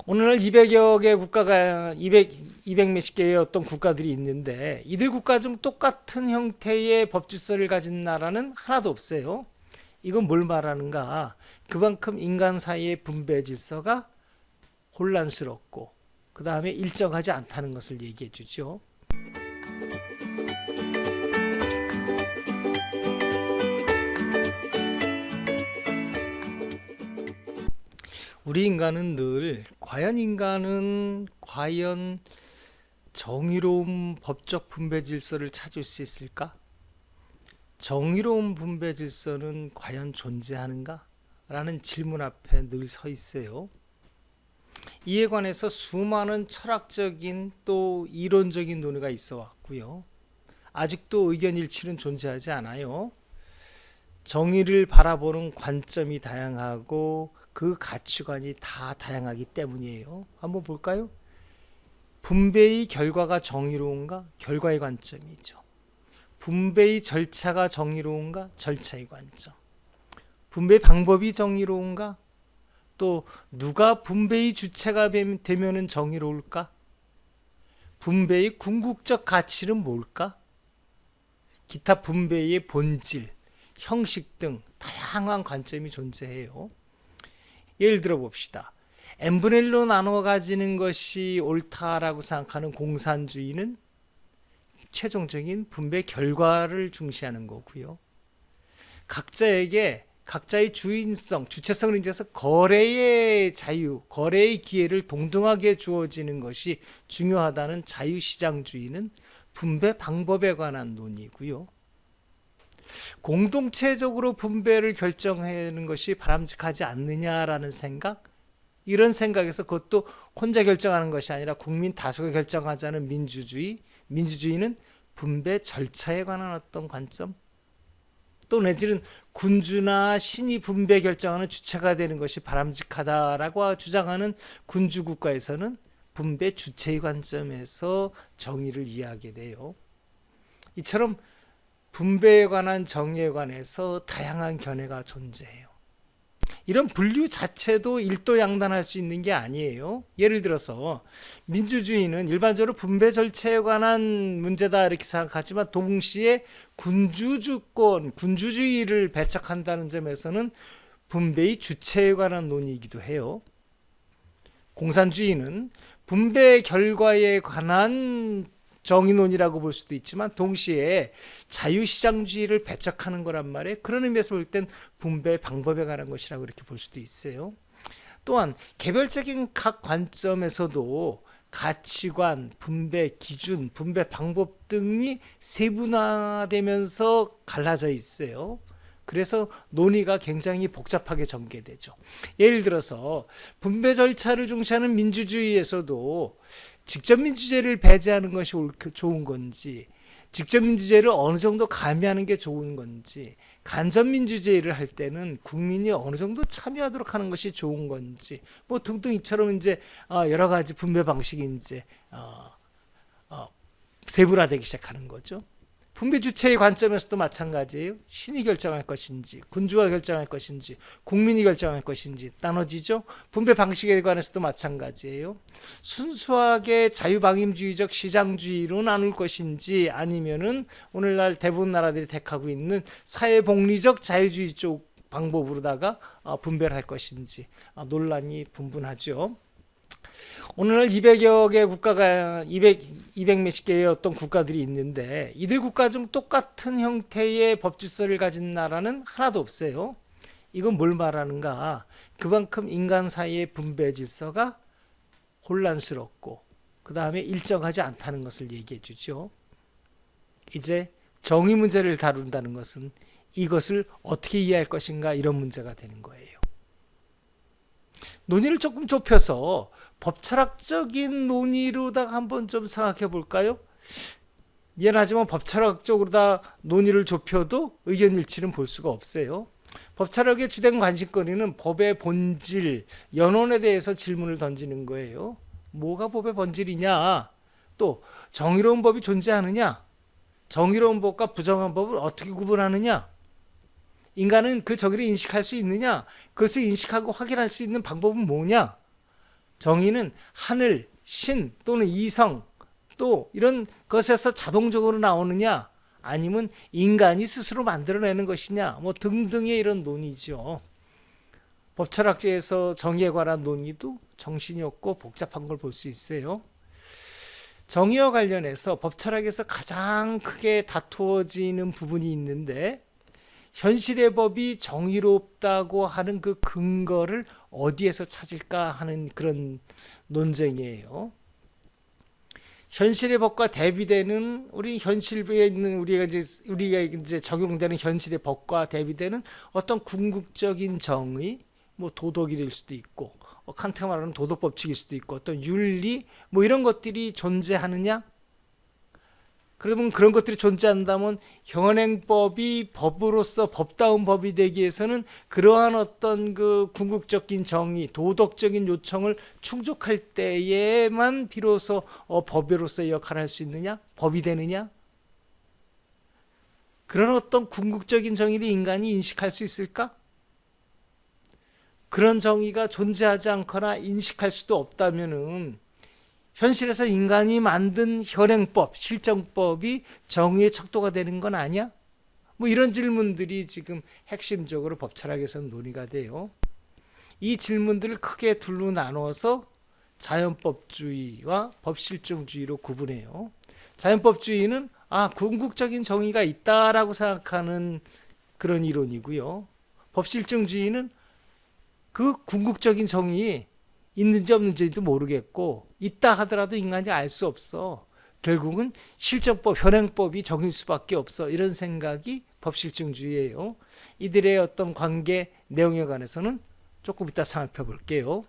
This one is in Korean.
오늘날 200여 개 국가가 200 몇십 개의 어떤 국가들이 있는데 이들 국가 중 똑같은 형태의 법 질서를 가진 나라는 하나도 없어요. 이건 뭘 말하는가? 그만큼 인간 사이의 분배 질서가 혼란스럽고 그 다음에 일정하지 않다는 것을 얘기해 주죠. 우리 인간은 늘 과연 정의로운 법적 분배 질서를 찾을 수 있을까? 정의로운 분배 질서는 과연 존재하는가? 라는 질문 앞에 늘 서 있어요. 이에 관해서 수많은 철학적인 또 이론적인 논의가 있어 왔고요. 아직도 의견 일치는 존재하지 않아요. 정의를 바라보는 관점이 다양하고 그 가치관이 다 다양하기 때문이에요. 한번 볼까요? 분배의 결과가 정의로운가? 결과의 관점이죠. 분배의 절차가 정의로운가? 절차의 관점. 분배 방법이 정의로운가? 또 누가 분배의 주체가 되면은 정의로울까? 분배의 궁극적 가치는 뭘까? 기타 분배의 본질, 형식 등 다양한 관점이 존재해요. 예를 들어 봅시다. n분의 1로 나눠 가지는 것이 옳다라고 생각하는 공산주의는 최종적인 분배 결과를 중시하는 거고요. 각자의 주인성, 주체성을 인정해서 거래의 자유, 거래의 기회를 동등하게 주어지는 것이 중요하다는 자유시장주의는 분배 방법에 관한 논의고요. 공동체적으로 분배를 결정하는 것이 바람직하지 않느냐라는 생각, 이런 생각에서 그것도 혼자 결정하는 것이 아니라 국민 다수가 결정하자는 민주주의는 분배 절차에 관한 어떤 관점, 또 내지는 군주나 신이 분배 결정하는 주체가 되는 것이 바람직하다라고 주장하는 군주 국가에서는 분배 주체의 관점에서 정의를 이해하게 돼요. 이처럼 분배에 관한 정의에 관해서 다양한 견해가 존재해요. 이런 분류 자체도 일도양단할 수 있는 게 아니에요. 예를 들어서 민주주의는 일반적으로 분배 절차에 관한 문제다 이렇게 생각하지만 동시에 군주주의를 배척한다는 점에서는 분배의 주체에 관한 논의이기도 해요. 공산주의는 분배 결과에 관한 정의론이라고 볼 수도 있지만 동시에 자유시장주의를 배척하는 거란 말이에요. 그런 의미에서 볼 땐 분배 방법에 관한 것이라고 이렇게 볼 수도 있어요. 또한 개별적인 각 관점에서도 가치관, 분배 기준, 분배 방법 등이 세분화되면서 갈라져 있어요. 그래서 논의가 굉장히 복잡하게 전개되죠. 예를 들어서 분배 절차를 중시하는 민주주의에서도 직접민주제를 배제하는 것이 좋은 건지, 직접민주제를 어느 정도 가미하는 게 좋은 건지, 간접민주제를 할 때는 국민이 어느 정도 참여하도록 하는 것이 좋은 건지, 뭐 등등 이처럼 이제 여러 가지 분배 방식이 이제 세분화되기 시작하는 거죠. 분배 주체의 관점에서도 마찬가지예요. 신이 결정할 것인지, 군주가 결정할 것인지, 국민이 결정할 것인지 나눠지죠. 분배 방식에 관해서도 마찬가지예요. 순수하게 자유방임주의적 시장주의로 나눌 것인지 아니면은 오늘날 대부분 나라들이 택하고 있는 사회복리적 자유주의 쪽 방법으로다가 분배를 할 것인지 논란이 분분하죠. 오늘날 200여 개 국가가 200 몇십 개의 어떤 국가들이 있는데 이들 국가 중 똑같은 형태의 법 질서를 가진 나라는 하나도 없어요. 이건 뭘 말하는가? 그만큼 인간 사이의 분배 질서가 혼란스럽고 그 다음에 일정하지 않다는 것을 얘기해 주죠. 이제 정의 문제를 다룬다는 것은 이것을 어떻게 이해할 것인가 이런 문제가 되는 거예요. 논의를 조금 좁혀서 법철학적인 논의로다가 한번 좀 생각해 볼까요? 미안하지만 법철학적으로다 논의를 좁혀도 의견 일치는 볼 수가 없어요. 법철학의 주된 관심거리는 법의 본질, 연원에 대해서 질문을 던지는 거예요. 뭐가 법의 본질이냐? 또 정의로운 법이 존재하느냐? 정의로운 법과 부정한 법을 어떻게 구분하느냐? 인간은 그 정의를 인식할 수 있느냐? 그것을 인식하고 확인할 수 있는 방법은 뭐냐? 정의는 하늘, 신 또는 이성 또 이런 것에서 자동적으로 나오느냐 아니면 인간이 스스로 만들어내는 것이냐 뭐 등등의 이런 논의죠. 법철학제에서 정의에 관한 논의도 정신이 없고 복잡한 걸 볼 수 있어요. 정의와 관련해서 법철학에서 가장 크게 다투어지는 부분이 있는데 현실의 법이 정의롭다고 하는 그 근거를 어디에서 찾을까 하는 그런 논쟁이에요. 현실의 법과 대비되는 우리 현실에 있는 우리가 이제 적용되는 현실의 법과 대비되는 어떤 궁극적인 정의, 뭐 도덕일 수도 있고 칸트가 말하는 도덕 법칙일 수도 있고 어떤 윤리 뭐 이런 것들이 존재하느냐? 그러면 그런 것들이 존재한다면 현행법이 법으로서 법다운 법이 되기 위해서는 그러한 어떤 그 궁극적인 정의, 도덕적인 요청을 충족할 때에만 비로소 법으로서의 역할을 할 수 있느냐? 법이 되느냐? 그런 어떤 궁극적인 정의를 인간이 인식할 수 있을까? 그런 정의가 존재하지 않거나 인식할 수도 없다면은 현실에서 인간이 만든 현행법, 실정법이 정의의 척도가 되는 건 아니야? 뭐 이런 질문들이 지금 핵심적으로 법철학에서는 논의가 돼요. 이 질문들을 크게 둘로 나눠서 자연법주의와 법실정주의로 구분해요. 자연법주의는 궁극적인 정의가 있다라고 생각하는 그런 이론이고요. 법실정주의는 그 궁극적인 정의 있는지 없는지도 모르겠고 있다 하더라도 인간이 알 수 없어. 결국은 실정법, 현행법이 정일 수밖에 없어. 이런 생각이 법실증주의예요. 이들의 어떤 관계 내용에 관해서는 조금 이따 살펴볼게요.